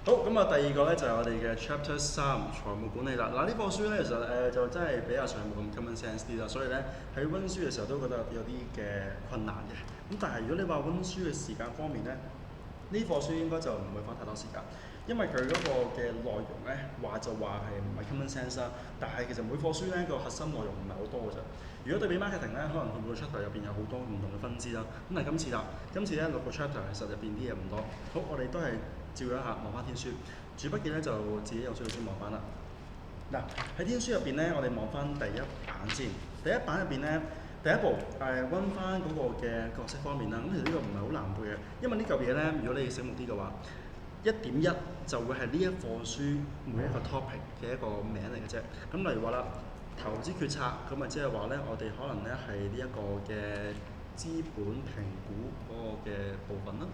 好，咁啊，第二個咧就係我哋嘅 Chapter 3財務管理啦。嗱，呢課書咧其實就真係比較上冇咁 common sense 啲啦，所以咧喺温書嘅時候都覺得有啲嘅困難嘅。咁但係如果你話温書嘅時間方面咧，呢課書應該就唔會花太多時間，因為佢嗰個嘅內容咧就話係唔係 common sense 啦，但係其實每課書咧個核心內容唔係好多嘅啫。如果對比 marketing 咧，可能每個 chapter 入邊有好多唔同嘅分支啦。咁但係今次咧6個 chapter 其實入邊啲嘢唔多。好，我哋都係照樣下望翻天書，主筆記咧就自己有需要先望翻啦。嗱，喺天書入邊咧，我哋望翻第一版先。第一版入邊咧，第一步温翻嗰個嘅角色方面啦。咁其實呢個唔係好難背嘅，因為呢嚿嘢咧，如果你醒目啲嘅話，1.1就會係呢一課書每一個 topic 嘅一個名嚟嘅啫。咁例如話啦，投資決策咁咪即係話咧，我哋可能咧係呢一個嘅資本評估嗰個嘅部分啦。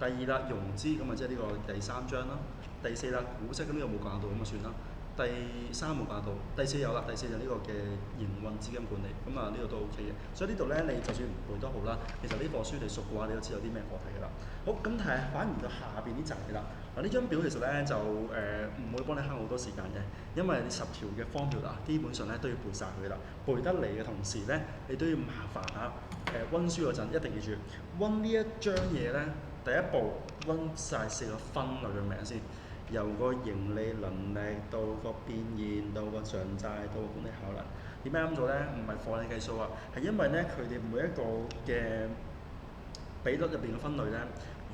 第二啦，融資咁啊，即係呢個第3章啦。第4啦，股息咁呢個冇講到咁啊算啦。第3冇講到，第4有啦。第4就呢個嘅營運資金管理，咁啊呢個都 OK 嘅。所以呢度咧，你就算唔背都好啦，其實呢課書你熟嘅話，你都知有啲咩課題㗎啦。好，咁但係反而到下邊呢集嘅啦。嗱，呢張表其實咧就唔會幫你慳好多時間嘅，因為你10條嘅formula基本上咧都要背晒佢啦。背得嚟嘅同時咧，你都要麻煩下温書嗰陣一定記住温呢一張嘢咧。第一步温晒4個分類嘅名先，由個盈利能力到個變現到個償債到個管理效能。點解咁做咧？唔係課你計數啊，係因為咧佢哋每一個嘅比率入邊嘅分類咧，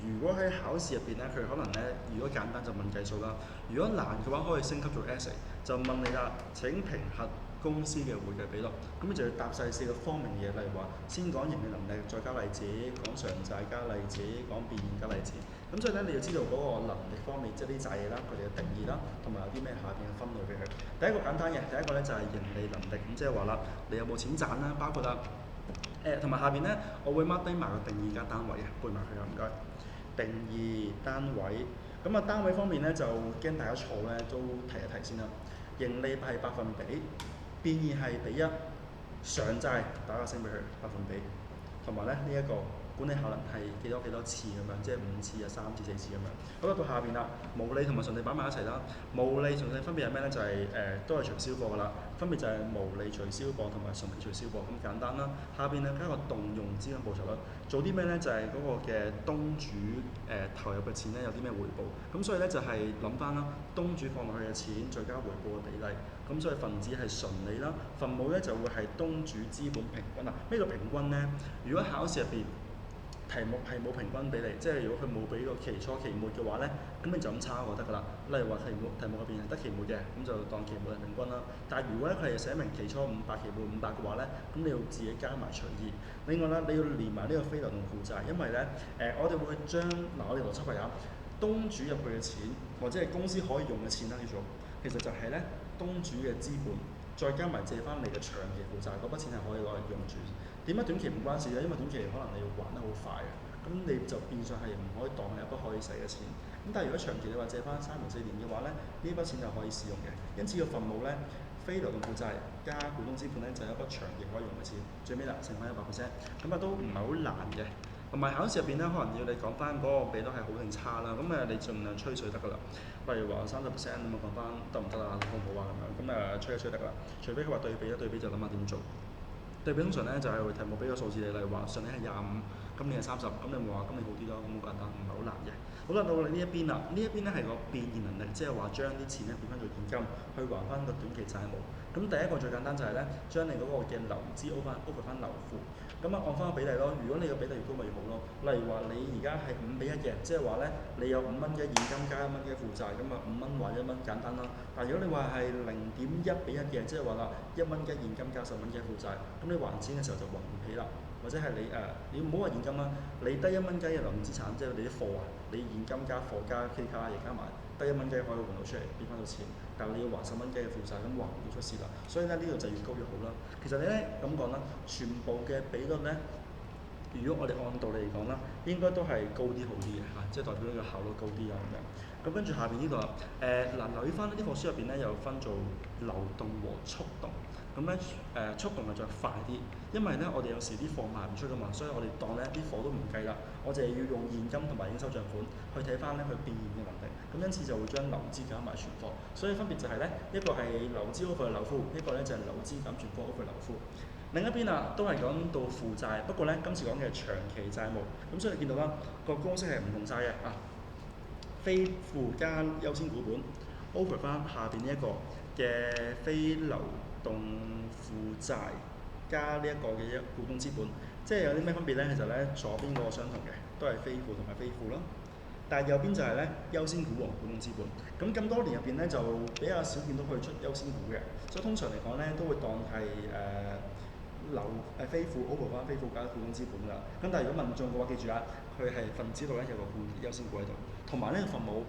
如果喺考試入邊咧，佢可能咧，如果簡單就問計數啦，如果難嘅話可以升級做 essay，就問你啦，請評核公司嘅會計比率，咁你就要答晒4個方面嘅嘢，例如話先講盈利能力，再加例子，講償債加例子，講變現加例子。咁所以咧，你要知道嗰個能力方面，即係啲債嘢啦，佢哋嘅定義啦，同埋有啲咩下邊嘅分類俾佢。第一個簡單嘅，第一個咧就係盈利能力，咁即係話啦，你有冇錢賺啦，包括啦同埋下邊咧，我會 mark 低埋個定義加單位嘅，背埋佢啊，唔該。定義單位，咁啊單位方面咧就驚大家錯咧，都提一提先啦。盈利係百分比，變現係比1，償債打個星俾佢百分比，同埋咧呢一個管理效能係幾多次咁樣，即係5次啊、3次、4次咁樣。好啦，到下邊啦，毛利同埋純利擺埋一齊啦。毛利純利分別係咩咧？就係都係除銷貨噶啦，分別就係毛利除銷貨同埋純利除銷貨，咁簡單啦。下邊咧加個動用資金報酬率，做啲咩咧？就係嗰個嘅東主投入嘅錢咧有啲咩回報，咁所以咧就係諗翻啦，東主放落去嘅錢再加回報嘅比例，咁所以分子係純利啦，分母咧就會係東主資本平均啦。咩叫平均咧？如果考試入邊題目係冇平均俾你，即係如果佢冇俾個期初期末嘅話咧，咁你就咁抄就得㗎啦。例如話題目入邊係得期末嘅，咁就當期末係平均啦。但係如果咧佢係寫明期初500、期末500嘅話咧，咁你要自己加埋除以。另外啦，你要連埋呢個非流動負債，因為咧我哋會將我哋邏輯係有東主入去嘅錢，或者係公司可以用嘅錢啦，叫做其實就係咧東主嘅資本，再加埋借翻嚟嘅長期負債，嗰筆錢係可以攞嚟用住。點解短期唔關事咧？因為短期可能你要還得好快嘅，咁你就變相係唔可以當係一筆可以使嘅錢。咁但係如果長期你話借翻3年4年嘅話咧，呢筆錢就可以使用嘅。因此個分母咧，非流動負債加股東資本咧就係一筆長期可以用嘅錢。最尾啦，乘翻100%，咁啊都唔係好難嘅。同埋考試入邊咧，可能要你講翻嗰個比率係好定差啦，咁你盡量吹水得㗎啦。例如話30%咁啊，講翻得唔得啊？好唔好啊？咁樣，吹一吹得㗎啦。除非佢話對比，對比就諗下點做。對比通常咧就係題目俾個數字你，例如話上年係25，今年係30，咁你咪話今年好啲咯，咁好簡單，唔係好難嘅。好啦，到你呢一邊啦，呢一邊咧係個變現能力，即係話將啲錢咧變翻做現金，去還翻個短期債務。咁第一個最簡單就係咧，將你嗰個嘅流資 over 翻流付，咁啊按翻個比例咯。如果你個比例越高咪越好咯。例如話你而家係5:1嘅，即係話咧你有5蚊嘅現金加1蚊嘅負債，咁啊5蚊還1蚊簡單啦。但係如果你話係0.1:1嘅，即係話啦1蚊嘅現金加10蚊嘅負債，咁你還錢嘅時候就還唔起啦。或者係你唔好話現金啦，你得1蚊雞嘅流動資產，即係你啲貨啊，你現金加貨加 K 卡亦加埋，得1蚊雞可以換到出嚟變翻到錢，但係你要還10蚊雞嘅負債，咁還唔到出事啦。所以咧呢度就越高越好啦。其實你咧咁講啦，全部嘅比率咧，如果我哋按道理嚟講啦，應該都係高啲好啲嘅嚇，即係代表呢個效率高啲啊咁樣。咁跟住下邊呢度啦，留意翻呢課書入邊咧有分做流動和速動。咁咧速動係再快啲，因為咧我哋有時啲貨賣唔出噶嘛，所以我哋當咧啲貨都唔計啦，我哋要用現金同埋應收帳款去睇翻咧佢變現嘅能力。咁咁因此就會將流資減埋存貨，所以分別就係咧一個係流資 over 流庫，一個咧就係流資減存貨 over 流庫。另一邊啊，都係講到負債，不過咧今次講嘅係長期債務，咁所以你見到啦個公式係唔同晒嘅啊，非負加優先股本 over 翻下邊呢一個嘅非流動負債加呢一個嘅股東資本，即係有啲咩分別咧？其實咧左邊嗰個相同嘅，都係非負同埋非負啦。但係右邊就係咧優先股和股東資本，咁多年入邊咧就比較少見到佢出優先股嘅，所以通常嚟講咧都會當係非負 over 翻非負加股東資本㗎。咁但係如果問中嘅話，記住啦，佢係分子度咧有個優先股喺度，同埋呢個分母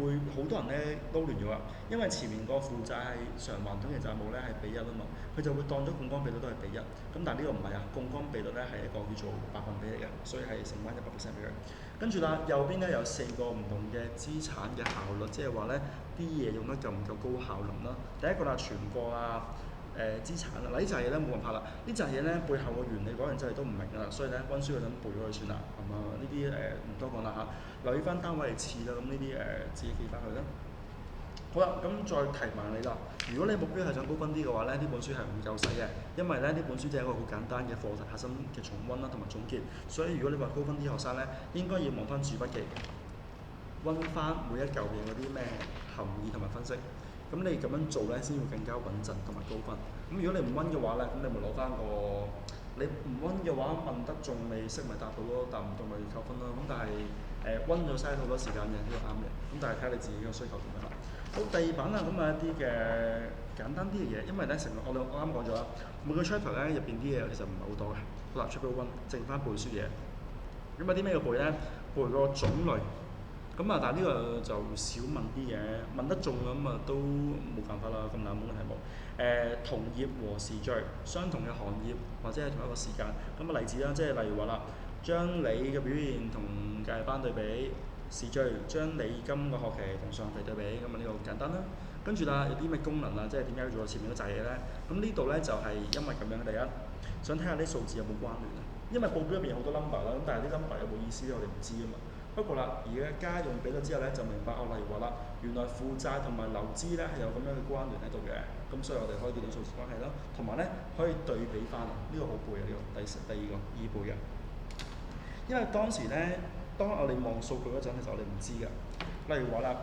會好多人咧撈亂咗啊，因為前面個負債係償還短期債務咧係比一啊嘛，佢就會當咗槓桿比率都係比一，咁但係呢個唔係啊，槓桿比率咧係一個叫做百分比嚟嘅，所以係乘翻100%俾佢。跟住啦，右邊咧有4個唔同嘅資產嘅效率，即係話咧啲嘢用得夠唔夠高效能啦。第一個啦，存貨啊。資產啦，嗱呢扎嘢咧冇辦法啦，呢扎嘢咧背後個原理嗰陣真係都唔明㗎啦，所以咧溫書嗰陣背咗佢算啦，咁啊呢啲唔多講啦嚇，留意翻單位係次啦，咁呢啲自己記翻佢啦。好啦，咁再提埋你啦，如果你目標係想高分啲嘅話咧，呢本書係唔夠使嘅，因為咧呢本書只係一個好簡單嘅課題核心嘅重溫啦同埋總結，所以如果你話高分啲學生咧，應該要望翻主筆記，溫翻每一嚿嘢嗰啲咩含義同埋分析。咁你咁樣做咧，先會更加穩陣同埋高分。咁如果你唔溫嘅話咧，咁你咪攞翻個，你唔溫嘅話問得中未識咪答到咯，答唔到咪扣分咯。咁但係溫咗嘥好多時間嘅，呢個啱嘅。咁但係睇下你自己嘅需求點樣啦。好，第二版啦，咁啊一啲嘅簡單啲嘅嘢，因為咧成個我啱講咗啦，每個 chapter 咧入邊啲嘢其實唔係好多嘅。好啦 chapter 1剩翻背書嘢。咁有啲咩要背咧？背個種類。咁啊，但係呢個就少問啲嘅，問得中咁啊都冇辦法啦，咁冷門嘅題目。同業和時序，相同嘅行業或者係同一個時間。咁啊例子啦，即係例如話啦，將你嘅表現同隔離班對比，時序將你今個學期同上學期對比，咁啊呢個好簡單啦。跟住啦，有啲咩功能啊，即係點解要做前面嗰扎嘢咧？咁呢度咧就係因為咁樣，第一想睇下啲數字有冇關聯啊，因為報表入邊有好多 number 啦，咁但係啲 number 有冇意思咧，我哋唔知啊嘛。不過啦，而家加用比率之後咧，就明白例如話啦，原來負債同埋流資咧係有咁樣嘅關聯喺度嘅，咁所以我哋可以見到數字關係啦，同埋咧可以對比翻啊，呢個好背啊，呢個第二個易背嘅，因為當時咧，當我哋望數據嗰陣，其實我哋唔知嘅，例如話啦，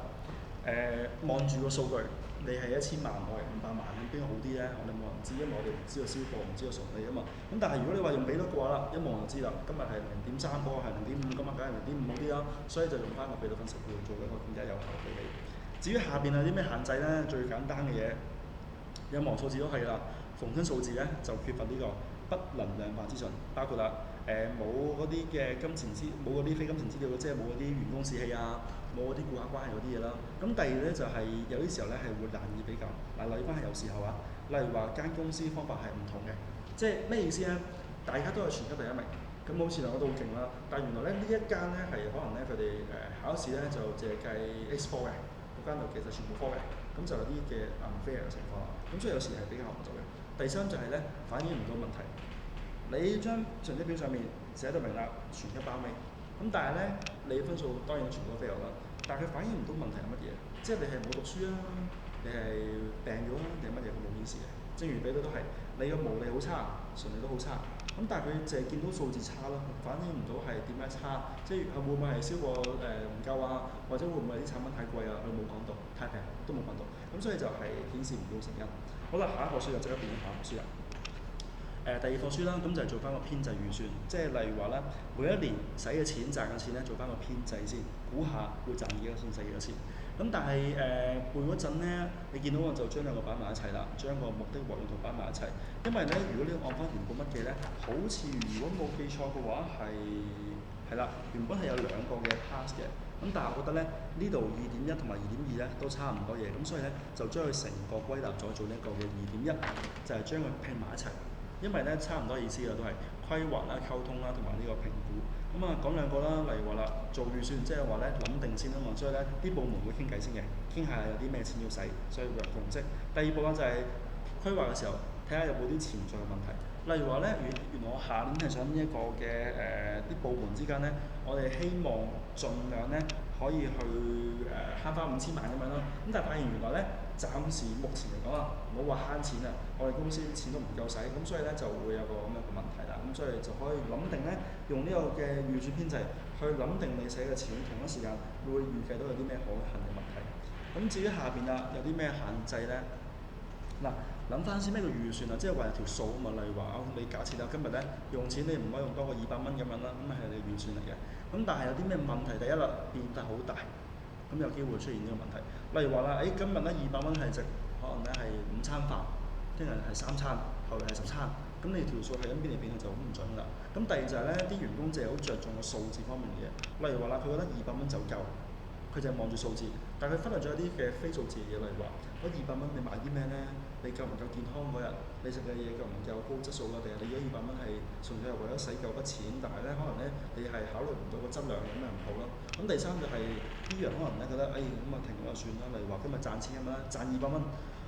望住個數據，你係1000萬，我係500萬，咁邊個好啲咧？我哋冇人知，因為我哋唔知道銷貨，唔知道純利啊嘛。咁但係如果你話用比率嘅話啦，一望就知啦。今日係0.3，嗰個係0.5，今日梗係0.5好啲啦。所以就用翻個比率分析去做一個更加有效嘅比例。至於下邊有啲咩限制咧？最簡單嘅嘢，有望數字都係啦。逢親數字咧就缺乏呢個不能量化資訊，包括啦冇嗰啲嘅金錢資，冇嗰啲非金錢資料，即係冇嗰啲員工士氣啊。冇嗰啲顧客關係嗰啲嘢啦，咁第二咧就係、有啲時候咧係會難以比較。嗱，例如翻係有時候啊，例如話間公司方法係唔同嘅，即係咩意思咧？大家都係全級第一名，咁好似兩個都好勁啦，但係原來咧呢一間咧係可能咧佢哋考試咧就淨係計 X 科嘅，嗰間就其實全部科嘅，咁就有啲嘅 unfair 嘅情況啦。咁所以有時係比較唔到嘅。第三就係咧反映唔到問題，你張成績表上面寫到明啦，全級包尾。咁但係咧，你分數當然全部都 fail 啦，但係佢反映唔到問題係乜嘢，即係你係冇讀書啊，你係病咗啊，定係乜嘢佢冇顯示嘅。正如比率都係，你嘅毛利好差，純利都好差，咁但係佢淨係見到數字差咯，反映唔到係點解差，即係會唔會係銷貨唔夠啊，或者會唔會係啲產品太貴啊，佢冇講到，太平都冇講到，咁所以就係顯示唔到成因。好啦，下一課書就即刻變下一課書啦。第二課書啦，咁就係做翻個編制預算，即係例如話咧，每一年使嘅錢賺嘅錢咧，做翻個編制先，估下會賺幾多錢，使幾多錢。咁但係背嗰陣咧，你見到我就將兩個擺埋一齊啦，將個目的和用途擺埋一齊。因為咧，如果你按翻原本乜嘅咧，好似如果冇記錯嘅話係啦，原本係有兩個嘅 pass 嘅。咁但係我覺得咧，呢度2.1同埋2.2咧都差唔多嘢，咁所以咧就將佢成個歸納咗做呢一個嘅2.1，就係將佢拼埋一齊。因為咧差唔多意思嘅都係規劃啦、溝通啦同埋呢個評估。咁啊講兩個啦，例如話啦，做預算即係話咧諗定先啊嘛，所以咧啲部門會傾偈先嘅，傾下有啲咩錢要使，所以會有共識。第二步啦就係規劃嘅時候，睇下有冇啲潛在嘅問題。例如話咧，原來我下年係想呢一個嘅啲部門之間咧，我哋希望盡量咧可以去慳翻5000萬咁樣咯。咁但係發現原來咧，暫時目前嚟講啊，唔好話慳錢啊，我哋公司啲錢都唔夠使，咁所以咧就會有個咁樣嘅問題啦。咁所以就可以諗定咧，用呢個嘅預算編制去諗定你使嘅錢，同一時間會預計到有啲咩可行嘅問題。咁至於下邊啊，有啲咩限制咧？嗱，諗翻先咩叫預算啊？即係話有條數啊嘛。例如話你假設今日咧用錢你唔可以用多過200蚊咁樣啦，咁係你預算嚟嘅。咁但係有啲咩問題？第一啦，變得好大，咁有機會出現呢個問題。例如話啦，今日咧200蚊係值，可能咧係5餐飯，聽日係3餐，後日係10餐，咁你條數係咁變嚟變去就好唔準啦。咁第二就係咧，啲員工就係好着重個數字方面嘅嘢。例如話啦，佢覺得200蚊就夠，佢就係望住數字，但係佢忽略咗一啲嘅非數字嘅嘢。例如話，嗰200蚊你買啲咩咧？你夠唔夠健康嗰日？你食嘅嘢夠唔夠高質素啊？定係你如果200蚊係純粹係為咗使夠筆錢，但係咧可能咧你係考慮唔到個質量，咁咪唔好咯。咁第三就係啲人可能咧覺得，咁啊停咗就算啦。例如話今日賺錢咁啦，賺200蚊，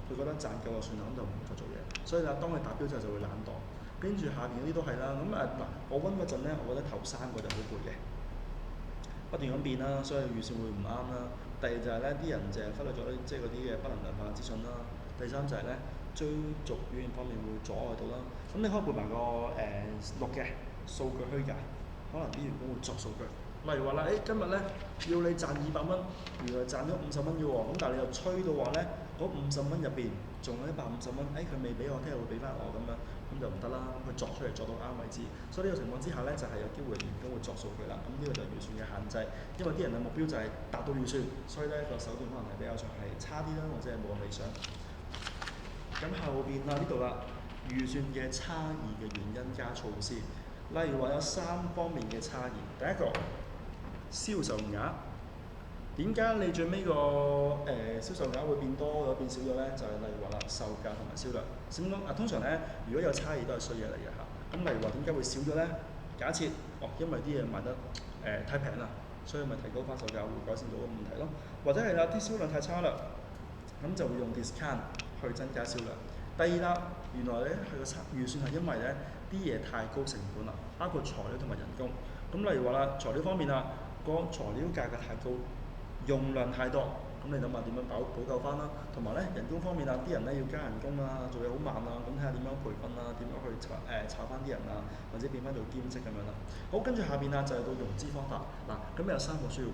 佢覺得賺夠就算啦，咁就唔再做嘢。所以啦，當佢達標之後就會懶惰。跟住下邊嗰啲都係啦。咁嗱，我温嗰陣咧，我覺得頭3個就好攰嘅，不斷咁變啦，所以預算會唔啱啦。第二就係咧，啲人就係忽略咗即係嗰啲嘅不能量化資訊啦。第三就係咧，追逐表現方面會阻礙到啦。咁你可以背埋個6嘅數據虛假，可能啲員工會作數據。例如話啦，今日咧要你賺200蚊，原來賺咗50蚊嘅喎，咁但係你又吹到話咧，嗰50蚊入邊仲有150蚊，佢未俾我，聽日會俾翻我咁樣，咁就唔得啦。佢作出嚟作到啱為止。所以呢個情況之下咧，就係有機會員工會作數據啦。咁呢個就係預算嘅限制，因為啲人嘅目標就係達到預算，所以咧個手段可能係比較上係差啲啦，或者係冇咁理想。咁後邊呢度啦，預算嘅差異嘅原因加措施，例如話有3方面嘅差異。第一個，銷售額，點解你最尾個銷售額會變多咗變少咗咧？就係例如話啦，售價同埋銷量。點講？通常咧，如果有差異都係衰嘢嚟嘅嚇。咁例如話點解會少咗咧？假設因為啲嘢賣得太平啦，所以咪提高翻售價，會改善到個問題咯。或者係啦，啲銷量太差啦，咁就會用 discount 去增加銷量。第二啦，原來咧佢個預算係因為咧啲嘢太高成本啦，包括材料同埋人工。咁例如話啦，材料方面啦，個材料價格太高，用量太多，咁你諗下點樣補救翻啦？同埋咧人工方面啊，啲人咧要加人工啊，做嘢好慢啊，咁睇下點樣培訓啊，點樣去炒翻啲人啊，或者變翻做兼職咁樣啦。好，跟住下邊啊就係到融資方法嗱，咁有3個需要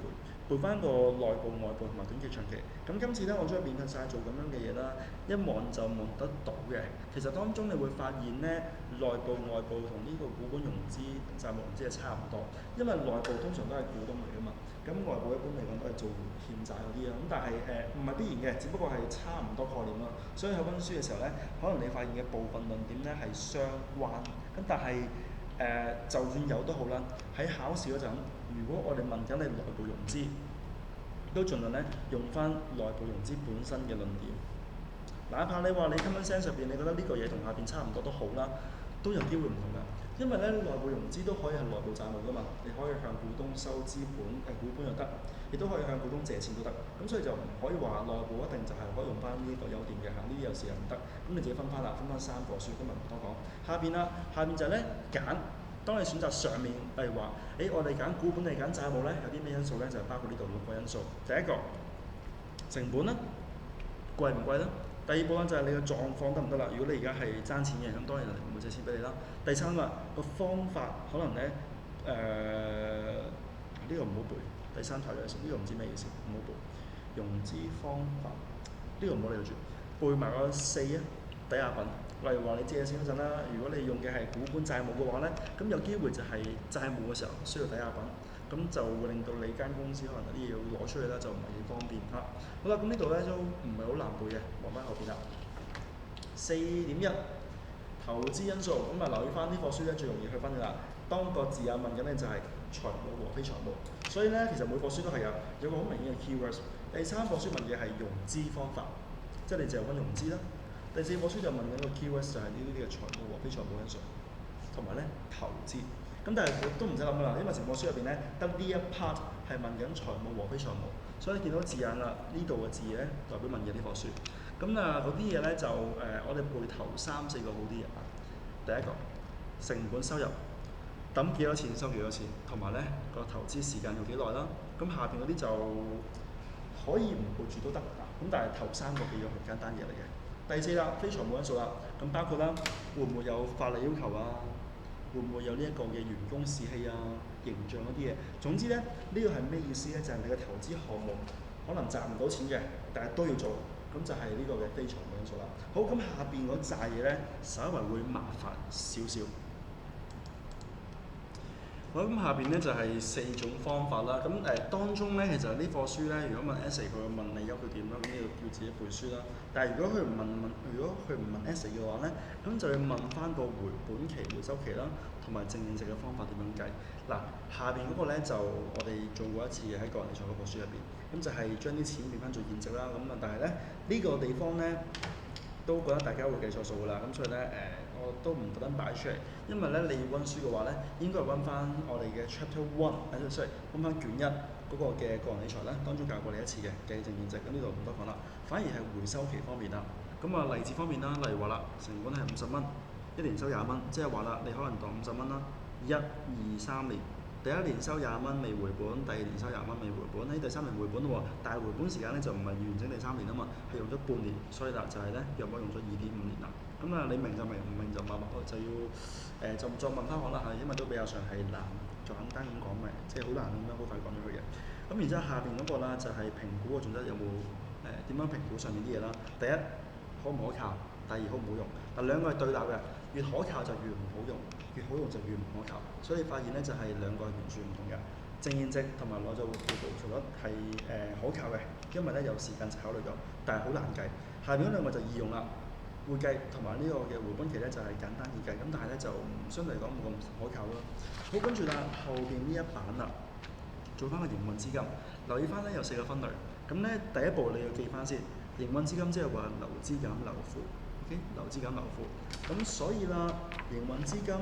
背翻個內部、外部同埋短期、長期。咁今次咧，我將佢變晒做咁樣嘅嘢啦，一望就望得到嘅。其實當中你會發現咧，內部、外部同呢個股本融資、債務融資係差唔多，因為內部通常都係股東嚟噶嘛，咁外部一般嚟講都係做欠債嗰啲啊。咁但係唔係必然嘅，只不過係差唔多概念咯。所以喺温書嘅時候咧，可能你發現嘅部分論點咧係相關，咁但係就算有都好啦，喺考試嗰陣，如果我哋問緊你內部融資，都盡量咧用翻內部融資本身嘅論點。哪怕你話你 common sense 入邊，你覺得呢個嘢同下邊差唔多都好啦，都有機會唔同㗎。因為咧內部融資都可以係內部債務㗎嘛，你可以向股東收資本股本又得，亦都可以向股東借錢都得。咁所以就唔可以話內部一定就係可以用翻呢個優點嘅嚇，呢啲有時又唔得。咁你自己分翻啦，分翻3個書，今日唔多講。下邊啦，下邊就係咧揀。當你選擇上面，例如話，我哋揀股本定揀債務咧，有啲咩因素咧？就係包括呢度6個因素。第一個成本啦，貴唔貴啦？第二部分就係你嘅狀況得唔得啦？如果你而家係爭錢嘅，咁當然人哋唔會借錢俾你啦。第三個方法可能咧呢個唔好背。第3條呢個唔知咩意思，唔好背。融資方法呢個唔好理住，背埋個4啊，抵押品。例如話你借錢嗰陣啦，如果你用嘅係股本債務嘅話咧，咁有機會就係債務嘅時候需要抵押品，咁就會令到你間公司可能有啲嘢要攞出去啦，就唔係幾方便嚇。好啦，咁呢度咧都唔係好難背嘅，望翻後邊啦。4.1投資因素，咁啊留意翻呢課書咧最容易去分㗎啦。當個字眼問緊咧就係財務和非財務，所以咧其實每課書都係有個好明顯嘅 keywords。第3課書問嘅係融資方法，即係你就揾融資啦。第4課書就問緊個 keywords 就係呢啲嘅財務和非財務因素，同埋咧投資。咁但係都唔使諗啦，因為成課書入邊咧得呢一 part 係問緊財務和非財務，所以見到字眼啦，呢度嘅字咧代表問嘅呢課書。咁嗰啲嘢咧就我哋背頭3、4個好啲嘅。第一個成本收入，抌幾多錢收幾多錢，同埋咧個投資時間要幾耐啦。咁下邊嗰啲就好可以唔背住都得啊。咁但係頭3個幾樣係簡單嘢嚟嘅。第4啦，非財務因素啦，咁包括啦，會唔會有法例要求啊？會唔會有呢一個嘅員工士氣啊、形象嗰啲嘢？總之咧，呢個係咩意思咧？就係你嘅投資項目可能賺唔到錢嘅，但係都要做，咁就係呢個嘅非財務因素啦。好，咁下邊嗰扎嘢咧，稍為會麻煩少少。好，咁下邊咧就係4種方法啦。咁當中咧，其實呢課書咧，如果問 essay 佢會問你優缺點啦，咁你要自己背書啦。但係如果佢唔問 essay 嘅話咧，咁就要問翻個回本期、回收期啦，同埋淨現值嘅方法點樣計。嗱，下邊嗰個咧就我哋做過一次嘅喺個人理財嗰課書入邊，咁就係將啲錢變翻做現值啦。咁啊，但係咧呢個地方咧都覺得大家會計錯數㗎啦。咁所以咧我都唔特登擺出嚟，因為咧你要温書嘅話咧，應該係温翻我哋嘅 Chapter 1，温翻卷1嗰個嘅個人理財咧，當中教過你一次嘅計淨現值，咁呢度唔多講啦。反而係回收期方面啦，咁啊例子方面啦，例如話啦，成本係50蚊，一年收20蚊，即係話啦，你可能當50蚊啦，1、2、3年，第一年收20蚊未回本，第二年收20蚊未回本，喺第3年回本咯喎，但係回本時間咧就唔係完整第3年啊嘛，係用咗半年，所以啦就係咧約莫用咗2.5年啦。咁啊，你明就明，唔明就默默就要就再問翻我啦嚇，因為都比較上係難簡單咁講嘅，即係好難咁樣好快講咗佢嘅。咁然之後下邊嗰個啦就係評估個準則有冇點樣評估上面啲嘢啦。第一可唔可靠，第二好唔好用。嗱兩個係對立嘅，越可靠就越唔好用，越好用就越唔可靠。所以你發現咧就係兩個係完全唔同嘅。淨現值同埋內在回報率係可靠嘅，因為咧有時間就考慮咗，但係好難計。下邊嗰兩個就易用啦。會計同埋呢個嘅回本期咧就係簡單易計，咁但係咧就相對嚟講冇咁可靠咯。好，跟住啦，後邊呢一版啦，做翻個營運資金，留意翻咧有4個分類。咁咧第一步你要記翻先，營運資金即係話流資減流庫 ，OK？ 流資減流庫。咁所以啦，營運資金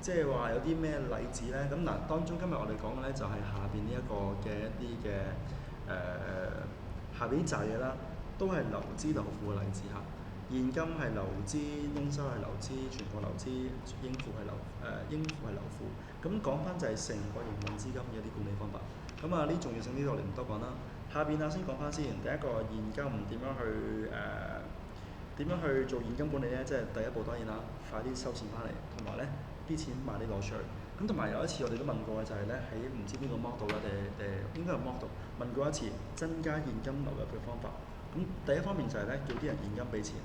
即係話有啲咩例子咧？咁嗱，當中今日我哋講嘅咧就係下邊呢一個嘅一啲嘅下邊啲雜嘢啦，都係流資流庫嘅例子嚇。現金係流資，應收係流資，存貨流資，應付係流庫。咁講翻就係成個營運資金嘅一啲管理方法。咁啊，呢重要性呢度我哋唔多講啦。下邊先講翻先，第一個現金點樣去做現金管理咧？即係第一步當然啦，快啲收錢翻嚟，同埋咧啲錢慢啲攞出去。咁同埋有一次我哋都問過嘅就係咧喺唔知邊個 model 啦，應該係 model 問過一次增加現金流入嘅方法。咁第一方面就係咧叫啲人現金俾錢。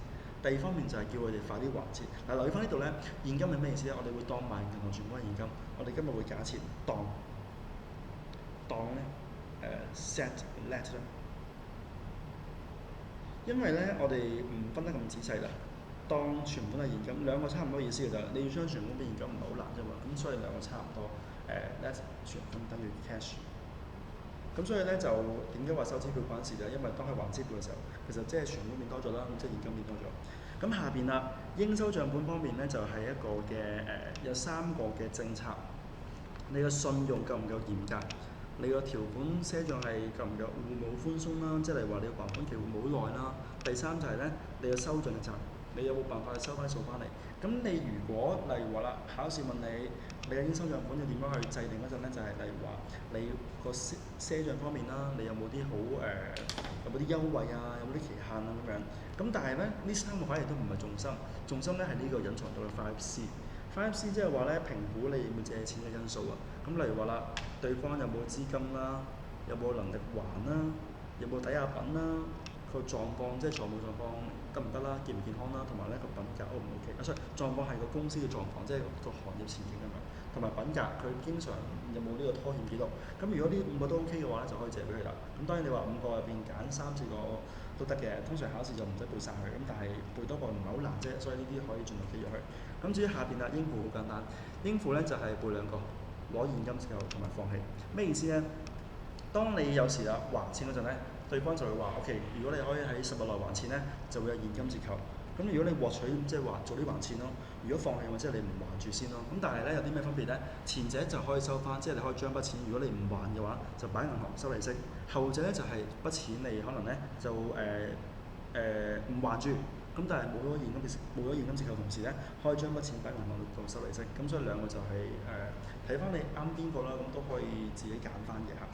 第二方面就係叫佢哋快啲還錢。嗱，留意翻呢度咧，現金係咩意思咧？我哋會當埋銀行存款現金。我哋今日會假設當咧set let 啦，因為咧我哋唔分得咁仔細啦。當存款係現金，兩個差唔多意思嘅啫。你要將存款變現金唔係好難啫嘛。咁所以兩個差唔多。let 存款等於 cash。咁所以咧就點解話收支票關事咧？因為當佢還支票嘅時候，其實即係存款變多咗啦，咁即係現金變多咗。咁下邊啦，應收帳本方面咧就係一個嘅有3個嘅政策。你個信用夠唔夠嚴格？你個條款賒賬係夠唔夠會冇寬鬆啦？即係例如話你還款期會冇好耐啦。第三就係咧，你個收盡嘅責，你有冇辦法去收翻數翻嚟？咁你如果例如話啦，考試問你嘅應收帳本要點樣去制定嗰陣咧，就係例如話你個賒賬方面啦，你有冇啲好有冇啲優惠啊？有冇啲期限啊咁樣？咁但係咧呢3個反而都唔係重心，重心咧係呢個隱藏到嘅 5C。5C 即係話咧評估你要唔要借錢嘅因素啊。咁例如話啦，對方有冇資金啦，有冇能力還啦，有冇抵押品啦，個狀況即係財務狀況得唔得啦，健唔健康啦，同埋咧個品格 O 唔 OK？所以狀況係個公司嘅狀況，即係個行業前景咁樣，同埋品格佢經常有冇呢個拖欠記錄。咁如果呢5個都 OK 嘅話咧，就可以借俾佢啦。咁當然你話5個入邊揀3、4個都得嘅，通常考試就唔使背晒佢，咁但係背多個唔係好難啫，所以呢啲可以盡量記咗佢。咁至於下邊啦，應付好簡單，應付咧就係背2個，攞現金之後同埋放棄。咩意思咧？當你有時還錢嗰陣咧，對方就會話：OK，如果你可以喺10日內還錢咧，就會有現金折扣。咁如果你獲取即係話早啲還錢咯，如果放棄或者你唔還住先咯。咁但係咧有啲咩分別咧？前者就可以收翻，即係你可以將筆錢，如果你唔還嘅話，就擺銀行收利息。後者咧就係筆錢你可能咧就唔還住，咁但係冇咗現金折扣同時咧，可以將筆錢擺銀行度收利息。咁所以兩個就係睇翻你啱邊個啦，咁都可以自己揀翻嘅嚇。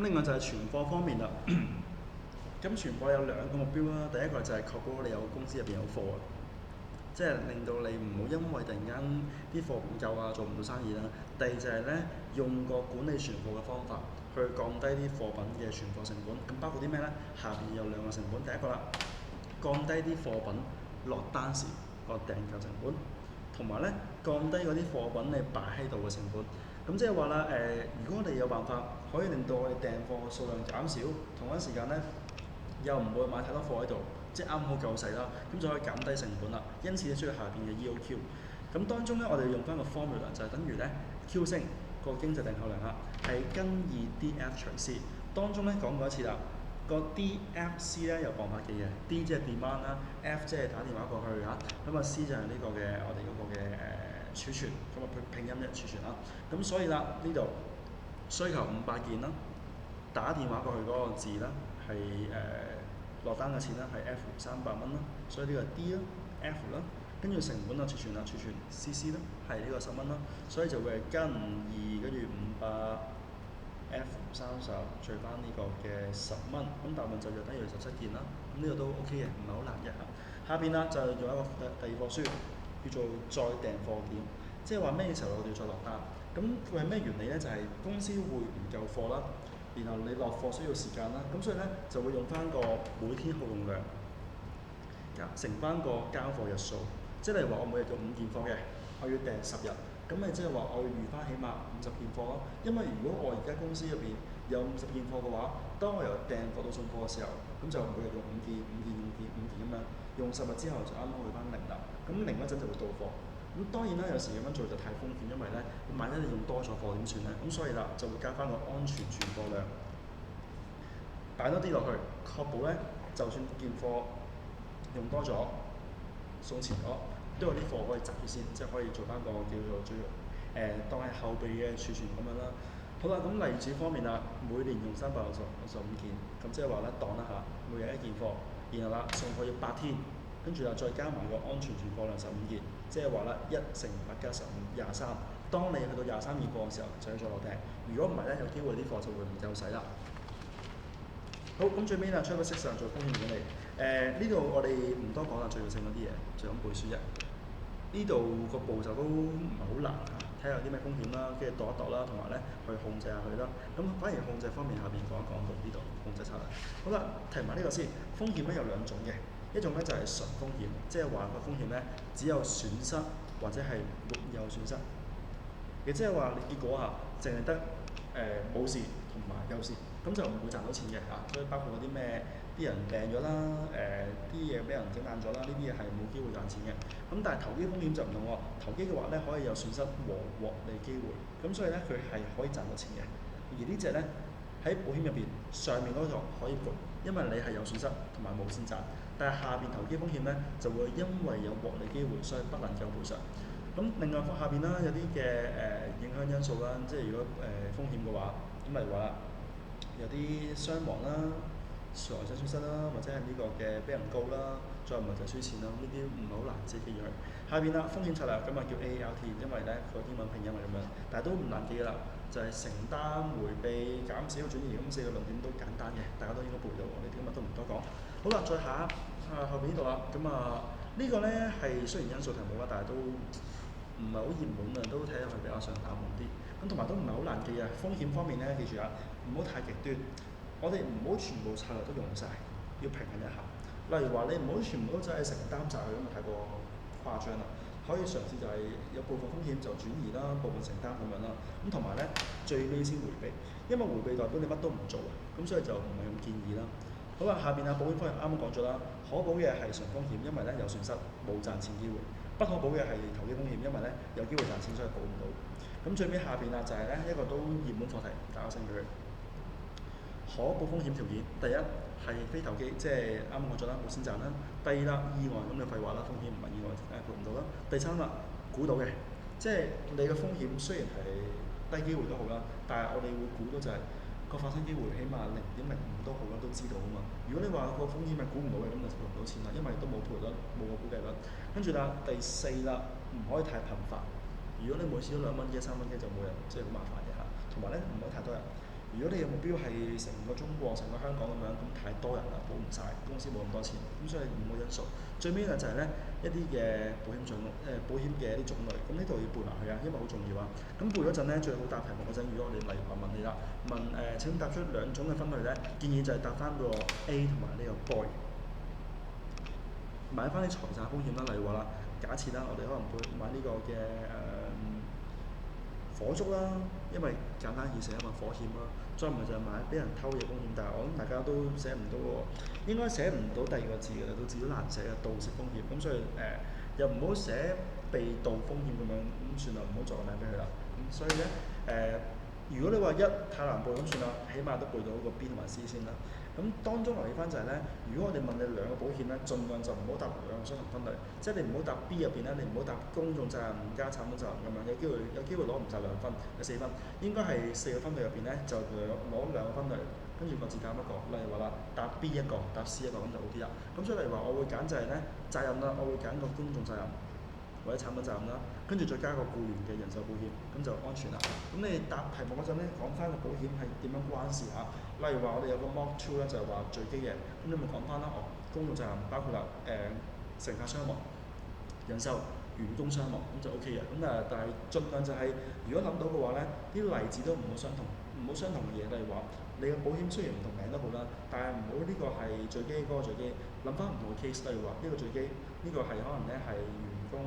另外就係存貨方面啦。咁存貨有兩個目標啦，第一個就係確保你有公司入邊有貨啊，即係令到你唔好因為突然間啲貨唔夠啊，做唔到生意啦。第二就係咧，用個管理存貨嘅方法去降低啲貨品嘅存貨成本。咁包括啲咩咧？下邊有兩個成本，第一個啦，降低啲貨品落單時個訂購成本，同埋咧降低嗰啲貨品你擺喺度嘅成本。咁即係話啦，如果我哋有辦法可以令到我哋訂貨嘅數量減少，同一時間咧又唔會買太多貨喺度，即係啱好夠使啦，咁就可以減低成本啦。因此咧，需要下邊嘅 EOQ。咁當中咧，我哋用翻個 formula 就係等於咧 Q 升個經濟訂購量啦，係跟 2DF 除 C。當中咧講過一次啦，個 DFC 咧有辦法記嘅，D 即係 demand 啦，F 即係打電話過去嚇，咁啊 C 就係呢個嘅我哋嗰個嘅儲存，咁啊拼音嘅儲存啦。咁所以啦，呢度需求500件啦，打電話過去嗰個字啦係落單嘅錢啦係 F 300蚊啦，所以呢個係 D 啦 F 啦，跟住成本啊儲存CC 啦係呢個10蚊啦，所以就會係跟2跟住500。F30除翻呢個嘅10蚊，咁答案就約等於17件啦。咁呢個都 OK 嘅，唔係好難嘅嚇。下邊啦就用一個第二課書叫做再訂貨點，即係話咩時候我哋要再落單。咁佢係咩原理咧？就係、公司會唔夠貨啦，然後你落貨需要時間啦，咁所以咧就會用翻個每天耗用量乘翻個交貨日數，即係例如話我每日做5件貨嘅，我要訂10日。咁咪即係話我要預翻起碼50件貨咯，因為如果我而家公司入邊有50件貨嘅話，當我由訂貨到送貨嘅時候，咁就每日用5件、5件、5件、5件咁樣，用10日之後就啱啱去翻0啦。咁0嗰陣就會到貨。咁當然啦，有時咁樣做就太風險，因為咧萬一你用多咗貨點算咧？咁所以啦，就會加翻個安全存貨量，擺多啲落去，確保咧就算件貨用多咗、送前咗，都有啲貨可以集住先，即係可以做翻個叫做當係後備嘅儲存咁樣啦。好啦，咁例子方面啦，每年用365件，咁即係話咧當一下，每日1件貨，然後啦送貨要8天，跟住啦再加埋個安全存貨量15件，即係話啦1乘8加15，23。當你去到23件貨嘅時候，就要再落訂。如果唔係咧，有機會啲貨就會唔夠使啦。好，咁最尾啦，出一個識上做風險管理。呢度我哋唔多講啦，重要性嗰啲嘢，就咁背書啫。呢度個步驟都唔係好難嚇，睇下有啲咩風險啦，跟住度一度啦，同埋咧去控制下佢啦。咁反而控制方面下邊講一講到呢度控制策略。好啦，提埋呢個先。風險咧有兩種嘅，一種咧就係純風險，即係話個風險咧只有損失或者係沒有損失。亦即係話你結果啊，淨係得冇事同埋有事，咁就唔會賺到錢嘅嚇。所以包括嗰啲咩啲人病咗啦，啲嘢俾人整爛咗啦，呢啲嘢係冇機會賺錢嘅。咁但係投機風險就唔同喎，投機嘅話咧可以有損失和獲利機會，咁所以咧佢係可以賺到錢嘅。而呢隻咧喺保險入邊上面嗰度可以賠，因為你係有損失同埋冇錢賺，但係下邊投機風險咧就會因為有獲利機會，所以不能夠賠償。咁另外下邊啦有啲嘅影響因素啦，即係如果風險嘅話，咁例如話有啲傷亡啦、財產損失啦，或者係呢個嘅俾人告啦，再唔係就輸錢啦，呢啲唔係好難自己記住佢。下邊啦風險策略咁啊叫 AART，因為咧佢英文拼音係咁樣，但係都唔難記㗎啦，就係、是、承擔、迴避、減少、轉移，咁4個論點都簡單嘅，大家都應該背到，我哋今日都唔多講。好啦，再下後邊呢度啦，咁呢個咧係雖然因素題目啦，但係都唔係好熱門啊，都睇下佢比較上冷門啲。咁同埋都唔係好難記啊。風險方面咧，記住啊，唔好太極端。我哋唔好全部策略都用晒，要平衡一下。例如話你唔好全部都真係承擔晒佢，咁啊太過誇張啦。可以嘗試就係有部分風險就轉移啦，部分承擔咁樣啦。咁同埋咧最尾先迴避，因為迴避代表你乜都唔做啊，咁所以就唔係咁建議啦。好啦，下邊保險方面啱啱講咗啦，可保嘅係純風險，因為咧有損失冇賺錢機會；不可保嘅係投機風險，因為咧有機會賺錢，所以保唔到。咁最尾下邊就係咧一個都熱門課題，搞清佢。可保風險條件，第一係非投機，即係啱啱講咗啦，冇錢賺啦。第二啦，意外咁就廢話啦，風險唔係意外賠唔到啦。第三啦，估到嘅，即係你嘅風險雖然係低機會都好啦，但係我哋會估到就係、個發生機會起碼0.05都好啦，都知道啊嘛。如果你話個風險係估唔到嘅，咁就賠唔到錢啦，因為都冇賠率，冇個估計率。跟住啦，第四啦，唔可以太頻繁。如果你每次都2蚊機、3蚊機就冇人，即係好麻煩嘅嚇。同埋咧唔可以太多人。如果你嘅目標係成個中國、成個香港咁樣，咁太多人啦，保唔晒，公司冇咁多錢，咁所以唔好因素。最尾咧就係咧一啲嘅保險種保險嘅一啲種類，咁呢度要背埋佢啊，因為好重要啊。咁背嗰陣咧，最好答題目嗰陣，如果我哋例如話問你啦，請答出兩種嘅分類咧，建議就係答翻個 A 同埋呢個 boy。買翻啲財產風險啦，例如話啦，假設啦，我哋可能會買呢個嘅火燭啦，因為簡單易寫啊嘛，火險啦。再唔係就係買俾人偷嘢風險，但係我諗大家都寫唔到喎，應該寫唔到第二個字嘅啦，到字都難寫嘅盜竊風險。咁所以又唔好寫被盜風險咁樣，咁算啦，唔好作個名俾佢啦。咁所以咧如果你話一太難背咁算啦，起碼都背到個 B 同埋 C 先啦。咁當中留意翻就係咧，如果我哋問你兩個保險咧，盡量就唔好答兩個相同分類，即係你唔好答 B 入邊咧，你唔好答公眾責任加產品責任咁樣，有機會攞唔晒兩分，有4分，應該係4個分類入邊咧就攞兩個分類，跟住各自答一個。例如話啦，答 B 一個，答 C 一個咁就 OK 啦。咁所以例如話，我會揀就係咧責任啦，我會揀個公眾責任或者產品責任啦，跟住再加個僱員嘅人壽保險，咁就安全啦。咁你答題目嗰陣咧，講翻個保險係點樣關事啊？例如話我哋有個 mock two 咧，就係話墜機嘅，咁你咪講翻啦。公共責任包括啦乘客傷亡、人壽、員工傷亡，咁就 OK 嘅。咁但係盡量就係、如果諗到嘅話咧，啲例子都唔好相同，唔好相同嘅嘢。例如話你嘅保險雖然唔同名都好啦，但係唔好呢個係墜機，嗰、個墜機，諗翻唔同嘅 case。例如話呢個墜機，呢、個係可能咧係員工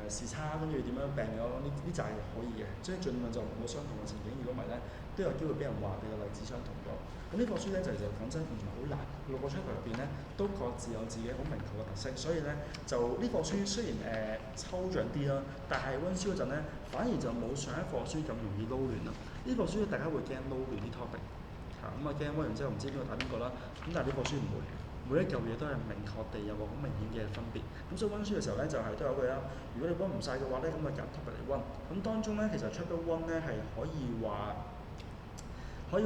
時差，跟住點樣病咗，呢就係可以嘅，即係盡量就唔好相同嘅情景。如果唔係咧，都有機會俾人話你個例子相同咗。咁呢個書咧就講真唔係好難，6個 chapter 入邊咧都各自有自己好明確嘅特色，所以咧就呢課書雖然抽象啲啦，但係温書嗰陣咧反而就冇上一課書咁容易撈亂啦。呢課書大家會驚撈亂啲 topic 嚇，咁驚温完之後唔知邊個打邊個啦。咁但係呢課書唔會，每一嚿嘢都係明確地有個好明顯嘅分別。咁所以温書嘅時候咧就係、都有句啦，如果你温唔晒嘅話咧，咁咪揀 topic 嚟温。咁當中咧其實 chapter one 咧係可以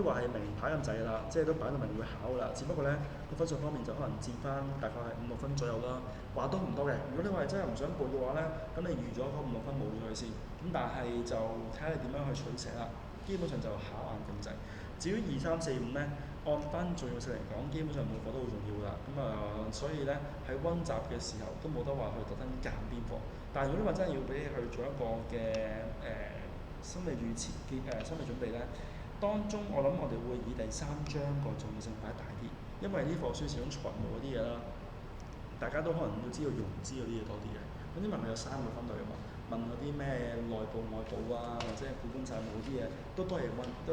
話係名牌咁滯啦，即係都擺到明會考啦。只不過咧個分數方面就可能佔翻大概係5、6分左右啦，話多唔多嘅。如果你話真係唔想背嘅話咧，咁你預咗嗰5、6分冇咗佢先。咁但係就睇下你點樣去取捨啦。基本上就考硬咁滯。至於2、3、4、5咧，按翻重要性嚟講，基本上每個都好重要㗎。咁所以咧喺温習嘅時候都冇得話去特登揀邊科。但係如果你話真係要俾你去做一個嘅心理預設嘅心理準備咧。當中我諗我哋會以第3章個重要性擺大啲，因為呢課書始終財務嗰啲嘢啦，大家都可能要知道融資嗰啲嘢多啲嘅。咁因為佢有3個分類啊嘛，問嗰啲咩內部外部啊，或者係股東債務嗰啲嘢，都多嘢温，都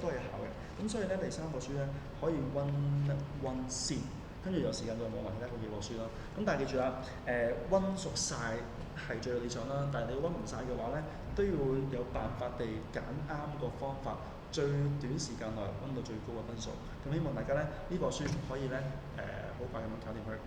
多嘢考嘅。咁所以咧第3個書咧可以温一温先，跟住有時間再望埋其他嗰幾個書啦。咁但係記住啦，温熟晒係最理想啦，但係你温唔晒嘅話咧，都要有辦法地揀啱個方法。最短時間內温到最高嘅分數，咁希望大家咧呢個書可以咧好快咁樣搞掂佢。